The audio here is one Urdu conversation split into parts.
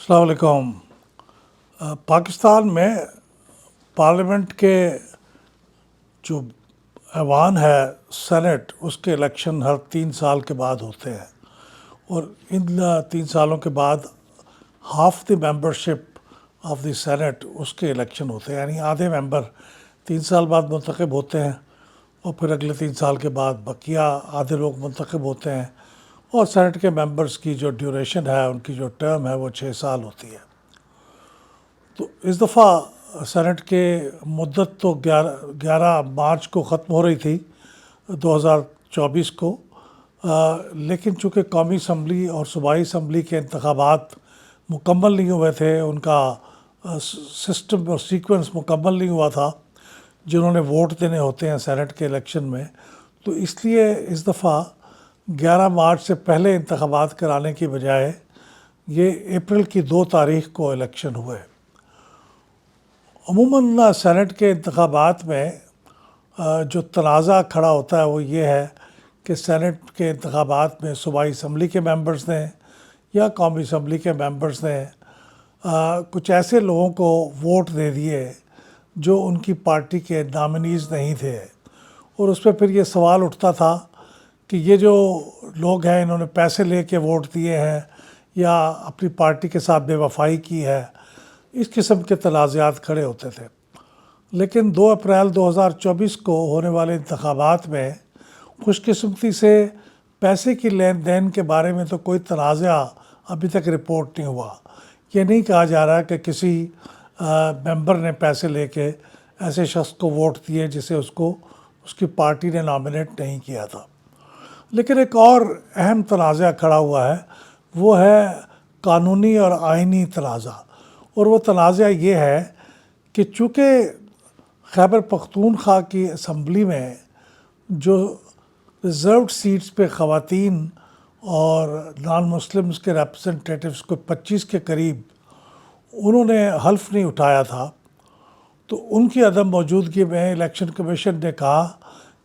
السلام علیکم۔ پاکستان میں پارلیمنٹ کے جو ایوان ہے سینٹ، اس کے الیکشن ہر 3 سال کے بعد ہوتے ہیں، اور ان 3 سالوں کے بعد half the membership of the senate اس کے الیکشن ہوتے ہیں، یعنی آدھے ممبر 3 سال بعد منتخب ہوتے ہیں، اور پھر اگلے 3 سال کے بعد بقیہ آدھے لوگ منتخب ہوتے ہیں، اور سینٹ کے ممبرز کی جو ڈیوریشن ہے، ان کی جو ٹرم ہے وہ 6 سال ہوتی ہے۔ تو اس دفعہ سینٹ کے مدت تو 11 مارچ کو ختم ہو رہی تھی 2024 کو، لیکن چونکہ قومی اسمبلی اور صوبائی اسمبلی کے انتخابات مکمل نہیں ہوئے تھے، ان کا سسٹم اور سیکوینس مکمل نہیں ہوا تھا جنہوں نے ووٹ دینے ہوتے ہیں سینٹ کے الیکشن میں، تو اس لیے اس دفعہ 11 مارچ سے پہلے انتخابات کرانے کی بجائے یہ اپریل کی 2 تاریخ کو الیکشن ہوئے۔ عموماً سینٹ کے انتخابات میں جو تنازع کھڑا ہوتا ہے وہ یہ ہے کہ سینٹ کے انتخابات میں صوبائی اسمبلی کے ممبرز نے یا قومی اسمبلی کے ممبرز نے کچھ ایسے لوگوں کو ووٹ دے دیے جو ان کی پارٹی کے نامنیز نہیں تھے، اور اس پہ پھر یہ سوال اٹھتا تھا کہ یہ جو لوگ ہیں انہوں نے پیسے لے کے ووٹ دیے ہیں یا اپنی پارٹی کے ساتھ بے وفائی کی ہے، اس قسم کے تنازعات کھڑے ہوتے تھے۔ لیکن 2 اپریل 2024 کو ہونے والے انتخابات میں خوش قسمتی سے پیسے کی لین دین کے بارے میں تو کوئی تنازع ابھی تک رپورٹ نہیں ہوا۔ یہ نہیں کہا جا رہا کہ کسی ممبر نے پیسے لے کے ایسے شخص کو ووٹ دیے جسے اس کی پارٹی نے نامنیٹ نہیں کیا تھا۔ لیکن ایک اور اہم تنازع کھڑا ہوا ہے، وہ ہے قانونی اور آئینی تنازع، اور وہ تنازع یہ ہے کہ چونکہ خیبر پختونخوا کی اسمبلی میں جو ریزروڈ سیٹس پہ خواتین اور نان مسلمز کے ریپرزنٹیٹیوز کو 25 کے قریب انہوں نے حلف نہیں اٹھایا تھا، تو ان کی عدم موجودگی میں الیکشن کمیشن نے کہا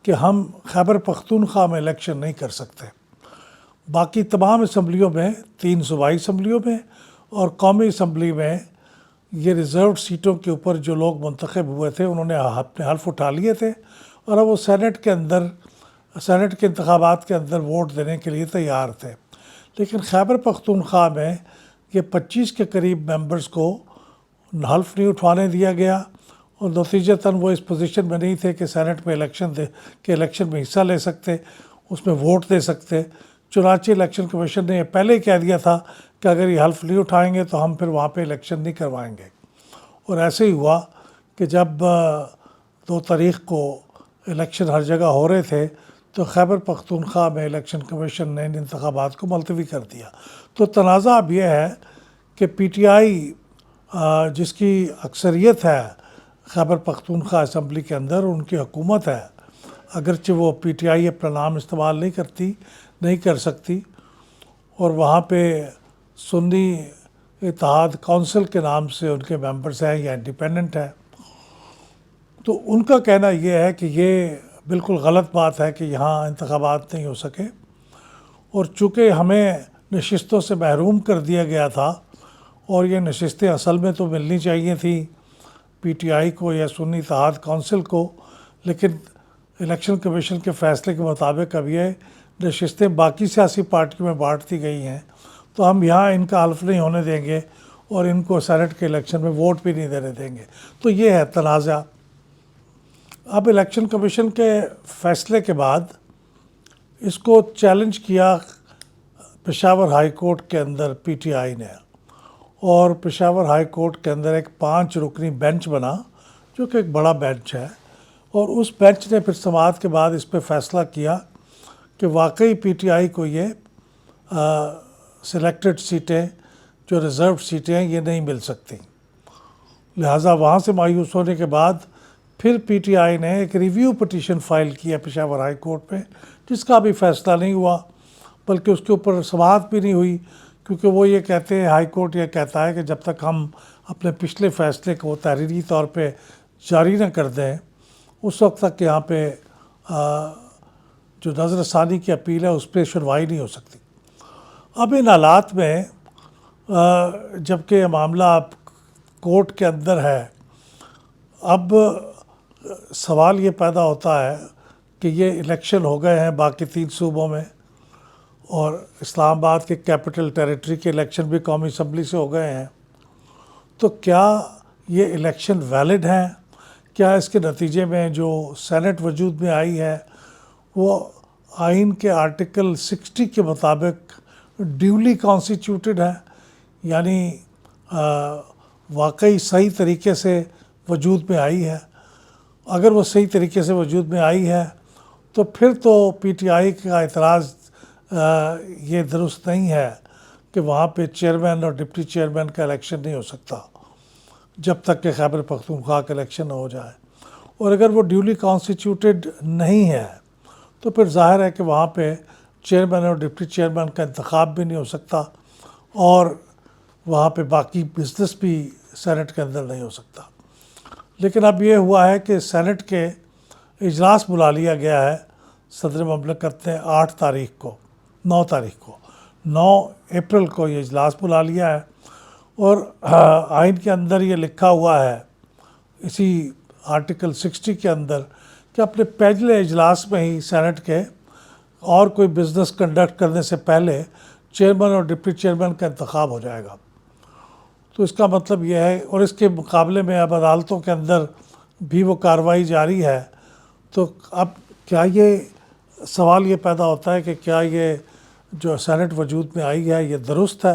کہ ہم خیبر پختونخوا میں الیکشن نہیں کر سکتے۔ باقی تمام اسمبلیوں میں، 3 صوبائی اسمبلیوں میں اور قومی اسمبلی میں، یہ ریزروڈ سیٹوں کے اوپر جو لوگ منتخب ہوئے تھے انہوں نے اپنے حلف اٹھا لیے تھے، اور اب وہ سینٹ کے انتخابات کے اندر ووٹ دینے کے لیے تیار تھے۔ لیکن خیبر پختونخوا میں یہ 25 کے قریب ممبرز کو حلف نہیں اٹھوانے دیا گیا، اور نتیجتاً وہ اس پوزیشن میں نہیں تھے کہ سینٹ میں الیکشن میں حصہ لے سکتے، اس میں ووٹ دے سکتے۔ چنانچہ الیکشن کمیشن نے یہ پہلے ہی کہہ دیا تھا کہ اگر یہ حلف نہیں اٹھائیں گے تو ہم پھر وہاں پہ الیکشن نہیں کروائیں گے، اور ایسے ہی ہوا کہ جب 2 تاریخ کو الیکشن ہر جگہ ہو رہے تھے تو خیبر پختونخوا میں الیکشن کمیشن نے ان انتخابات کو ملتوی کر دیا۔ تو تنازع اب یہ ہے کہ پی ٹی آئی جس کی اکثریت ہے خیبر پختونخوا اسمبلی کے اندر، ان کی حکومت ہے، اگرچہ وہ پی ٹی آئی اپنا نام استعمال نہیں کر سکتی، اور وہاں پہ سنی اتحاد کونسل کے نام سے ان کے ممبرز ہیں یا انڈیپینڈنٹ ہیں۔ تو ان کا کہنا یہ ہے کہ یہ بالکل غلط بات ہے کہ یہاں انتخابات نہیں ہو سکے، اور چونکہ ہمیں نشستوں سے محروم کر دیا گیا تھا، اور یہ نشستیں اصل میں تو ملنی چاہیے تھیں پی ٹی آئی کو یا سنی اتحاد کونسل کو، لیکن الیکشن کمیشن کے فیصلے کے مطابق اب یہ نشستیں باقی سیاسی پارٹیوں میں بانٹ دی گئی ہیں، تو ہم یہاں ان کا حلف نہیں ہونے دیں گے اور ان کو سینٹ کے الیکشن میں ووٹ بھی نہیں دینے دیں گے۔ تو یہ ہے تنازع۔ اب الیکشن کمیشن کے فیصلے کے بعد اس کو چیلنج کیا پشاور ہائی کورٹ کے اندر پی ٹی آئی نے، اور پشاور ہائی کورٹ کے اندر ایک 5 رکنی بینچ بنا جو کہ ایک بڑا بینچ ہے، اور اس بینچ نے پھر سماعت کے بعد اس پہ فیصلہ کیا کہ واقعی پی ٹی آئی کو یہ سلیکٹڈ سیٹیں جو ریزرو سیٹیں ہیں یہ نہیں مل سکتی۔ لہٰذا وہاں سے مایوس ہونے کے بعد پھر پی ٹی آئی نے ایک ریویو پٹیشن فائل کیا پشاور ہائی کورٹ پہ، جس کا بھی فیصلہ نہیں ہوا، بلکہ اس کے اوپر سماعت بھی نہیں ہوئی، کیونکہ وہ یہ کہتے ہیں، ہائی کورٹ یہ کہتا ہے کہ جب تک ہم اپنے پچھلے فیصلے کو تحریری طور پہ جاری نہ کر دیں، اس وقت تک یہاں پہ جو نظر ثانی کی اپیل ہے اس پہ سنوائی نہیں ہو سکتی۔ اب ان حالات میں جبکہ یہ معاملہ اب کورٹ کے اندر ہے، اب سوال یہ پیدا ہوتا ہے کہ یہ الیکشن ہو گئے ہیں باقی 3 صوبوں میں، اور اسلام آباد کے کیپٹل ٹیریٹری کے الیکشن بھی قومی اسمبلی سے ہو گئے ہیں، تو کیا یہ الیکشن ویلڈ ہیں؟ کیا اس کے نتیجے میں جو سینٹ وجود میں آئی ہے وہ آئین کے آرٹیکل 60 کے مطابق ڈیولی کانسٹیٹیوٹڈ ہے، یعنی واقعی صحیح طریقے سے وجود میں آئی ہے؟ اگر وہ صحیح طریقے سے وجود میں آئی ہے تو پھر تو پی ٹی آئی کا اعتراض یہ درست نہیں ہے کہ وہاں پہ چیئرمین اور ڈپٹی چیئرمین کا الیکشن نہیں ہو سکتا جب تک کہ خیبر پختونخوا کا الیکشن نہ ہو جائے، اور اگر وہ ڈیولی کانسٹیٹیوٹڈ نہیں ہے تو پھر ظاہر ہے کہ وہاں پہ چیئرمین اور ڈپٹی چیئرمین کا انتخاب بھی نہیں ہو سکتا، اور وہاں پہ باقی بزنس بھی سینٹ کے اندر نہیں ہو سکتا۔ لیکن اب یہ ہوا ہے کہ سینٹ کے اجلاس بلا لیا گیا ہے صدر مملکت نے 9 اپریل کو یہ اجلاس بلا لیا ہے، اور آئین کے اندر یہ لکھا ہوا ہے اسی آرٹیکل 60 کے اندر کہ اپنے پہلے اجلاس میں ہی سینٹ کے اور کوئی بزنس کنڈکٹ کرنے سے پہلے چیئرمین اور ڈپٹی چیئرمین کا انتخاب ہو جائے گا۔ تو اس کا مطلب یہ ہے، اور اس کے مقابلے میں اب عدالتوں کے اندر بھی وہ کارروائی جاری ہے، تو اب کیا یہ سوال یہ پیدا ہوتا ہے کہ کیا یہ جو سینٹ وجود میں آئی ہے یہ درست ہے؟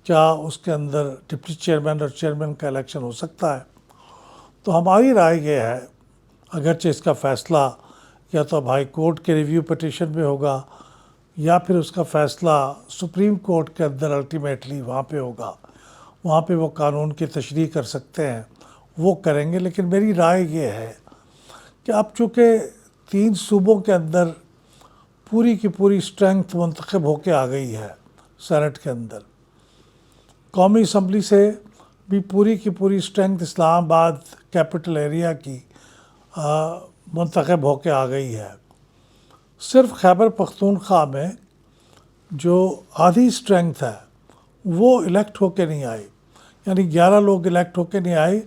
کیا اس کے اندر ڈپٹی چیئرمین اور چیئرمین کا الیکشن ہو سکتا ہے؟ تو ہماری رائے یہ ہے، اگرچہ اس کا فیصلہ یا تو اب ہائی کورٹ کے ریویو پٹیشن میں ہوگا یا پھر اس کا فیصلہ سپریم کورٹ کے اندر الٹیمیٹلی وہاں پہ ہوگا، وہاں پہ وہ قانون کی تشریح کر سکتے ہیں، وہ کریں گے۔ لیکن میری رائے یہ ہے کہ اب چونکہ 3 صوبوں کے اندر پوری کی پوری اسٹرینگتھ منتخب ہو کے آ گئی ہے سینٹ کے اندر، قومی اسمبلی سے بھی پوری کی پوری اسٹرینگتھ اسلام آباد کیپٹل ایریا کی منتخب ہو کے آ گئی ہے، صرف خیبر پختونخوا میں جو آدھی اسٹرینگتھ ہے وہ الیکٹ ہو کے نہیں آئی، یعنی 11 لوگ الیکٹ ہو کے نہیں آئے،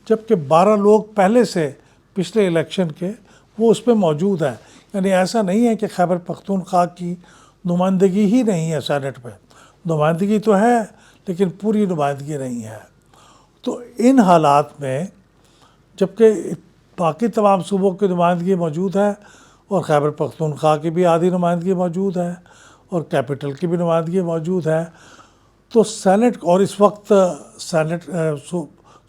جبکہ 12 لوگ پہلے سے پچھلے الیکشن کے وہ اس پہ موجود ہیں۔ یعنی ایسا نہیں ہے کہ خیبر پختونخوا کی نمائندگی ہی نہیں ہے سینٹ میں، نمائندگی تو ہے لیکن پوری نمائندگی نہیں ہے۔ تو ان حالات میں جبکہ باقی تمام صوبوں کی نمائندگی موجود ہے اور خیبر پختونخوا کی بھی آدھی نمائندگی موجود ہے اور کیپٹل کی بھی نمائندگی موجود ہے، تو سینٹ، اور اس وقت سینٹ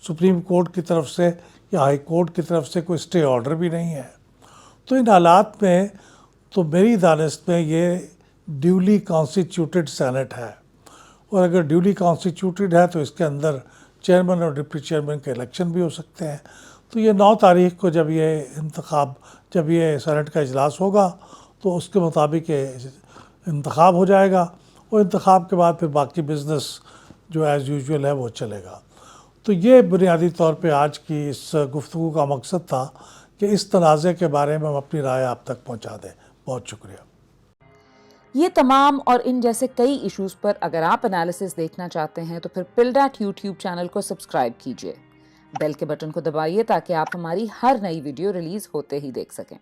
سپریم کورٹ کی طرف سے یا ہائی کورٹ کی طرف سے کوئی اسٹے آرڈر بھی نہیں ہے، تو ان حالات میں تو میری دانست میں یہ ڈیولی کانسٹیٹیوٹڈ سینٹ ہے، اور اگر ڈیولی کانسٹیٹیوٹڈ ہے تو اس کے اندر چیئرمین اور ڈپٹی چیئرمین کے الیکشن بھی ہو سکتے ہیں۔ تو یہ 9 تاریخ کو جب یہ سینٹ کا اجلاس ہوگا تو اس کے مطابق یہ انتخاب ہو جائے گا، اور انتخاب کے بعد پھر باقی بزنس جو ایز یوزول ہے وہ چلے گا۔ تو یہ بنیادی طور پہ آج کی اس گفتگو کا مقصد تھا کہ اس تنازع کے بارے میں ہم اپنی رائے آپ تک پہنچا دیں۔ بہت شکریہ۔ یہ تمام اور ان جیسے کئی ایشوز پر اگر آپ انالیسس دیکھنا چاہتے ہیں تو پھر پلڈاٹ یوٹیوب چینل کو سبسکرائب کیجئے، بیل کے بٹن کو دبائیے تاکہ آپ ہماری ہر نئی ویڈیو ریلیز ہوتے ہی دیکھ سکیں۔